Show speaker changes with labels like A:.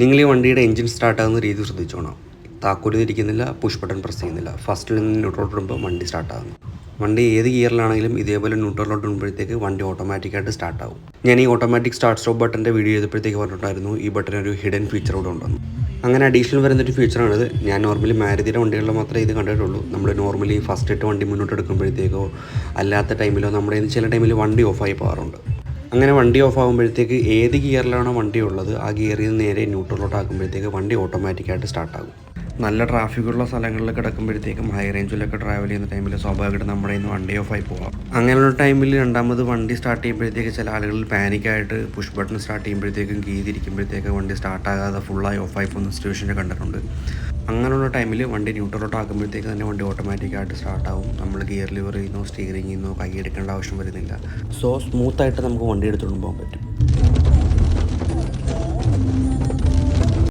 A: നിങ്ങൾ ഈ വണ്ടിയുടെ എഞ്ചിൻ സ്റ്റാർട്ടാകുന്ന രീതി ശ്രദ്ധിച്ചോണം. താക്കോല് തിരിക്കുന്നില്ല, പുഷ് ബട്ടൺ പ്രസ് ചെയ്യുന്നില്ല. ഫസ്റ്റിൽ നിന്ന് ന്യൂട്രലോട്ട് ഇടുമ്പോൾ വണ്ടി സ്റ്റാർട്ടാകുന്നു. വണ്ടി ഏത് ഗിയറിലാണെങ്കിലും ഇതേപോലെ ന്യൂട്രലോട്ട് ഇടുമ്പോഴത്തേക്ക് വണ്ടി ഓട്ടോമാറ്റിക്കായിട്ട് സ്റ്റാർട്ടാകും. ഞാൻ ഈ ഓട്ടോമാറ്റിക് സ്റ്റാർട്ട് സ്റ്റോപ്പ് ബട്ടൻ്റെ വീഡിയോ ചെയ്തപ്പോഴത്തേക്ക് പറഞ്ഞിട്ടുണ്ടായിരുന്നു ഈ ബട്ടൺ ഒരു ഹിഡൻ ഫീച്ചർ കൂടെ ഉണ്ടെന്ന്. അങ്ങനെ അഡീഷണൽ വരുന്നൊരു ഫീച്ചറാണിത്. ഞാൻ നോർമലി മാരുതിയുടെ വണ്ടികളിൽ മാത്രമേ ഇത് കണ്ടിട്ടുള്ളൂ. നമ്മൾ നോർമലി ഫസ്റ്റ് ഇട്ട് വണ്ടി മുന്നോട്ട് എടുക്കുമ്പോഴത്തേക്കോ അല്ലാത്ത ടൈമിലോ നമ്മുടെ ചില ടൈമിൽ വണ്ടി ഓഫായി പോകാറുണ്ട്. അങ്ങനെ വണ്ടി ഓഫ് ആകുമ്പോഴത്തേക്ക് ഏത് ഗിയറിലാണോ വണ്ടി ഉള്ളത് ആ ഗിയറിൽ നിന്ന് നേരെ ന്യൂട്രലോട്ട് ആക്കുമ്പോഴത്തേക്ക് വണ്ടി ഓട്ടോമാറ്റിക്കായിട്ട് സ്റ്റാർട്ടാകും. നല്ല ട്രാഫിക്കുള്ള സ്ഥലങ്ങളിൽ കിടക്കുമ്പോഴത്തേക്കും ഹൈ റേഞ്ചിലൊക്കെ ട്രാവൽ ചെയ്യുന്ന ടൈമിൽ സ്വാഭാവികമായിട്ട് നമ്മുടെ ഇന്ന് വണ്ടി ഓഫായി പോകാം. അങ്ങനെയുള്ള ടൈമിൽ രണ്ടാമത് വണ്ടി സ്റ്റാർട്ട് ചെയ്യുമ്പോഴത്തേക്ക് ചില ആളുകൾ പാനിക്കായിട്ട് പുഷ് ബട്ടൺ സ്റ്റാർട്ട് ചെയ്യുമ്പോഴത്തേക്കും കീ തിരിക്കുമ്പോഴത്തേക്ക് വണ്ടി സ്റ്റാർട്ടാകാതെ ഫുള്ളായി ഓഫായി പോകുന്ന സിറ്റുവേഷനെ കണ്ടിട്ടുണ്ട്. അങ്ങനെയുള്ള ടൈമിൽ വണ്ടി ന്യൂട്രലോട്ട് ആക്കുമ്പോഴത്തേക്ക് തന്നെ വണ്ടി ഓട്ടോമാറ്റിക്കായിട്ട് സ്റ്റാർട്ടാകും. നമ്മൾ ഗിയർ ലിവർ ചെയ്യുന്നോ സ്റ്റീറിംഗ് ചെയ്യുന്നോ കൈ എടുക്കേണ്ട ആവശ്യം വരുന്നില്ല. സോ സ്മൂത്തായിട്ട് നമുക്ക് വണ്ടി എടുത്തുകൊണ്ട് പോകാൻ പറ്റും.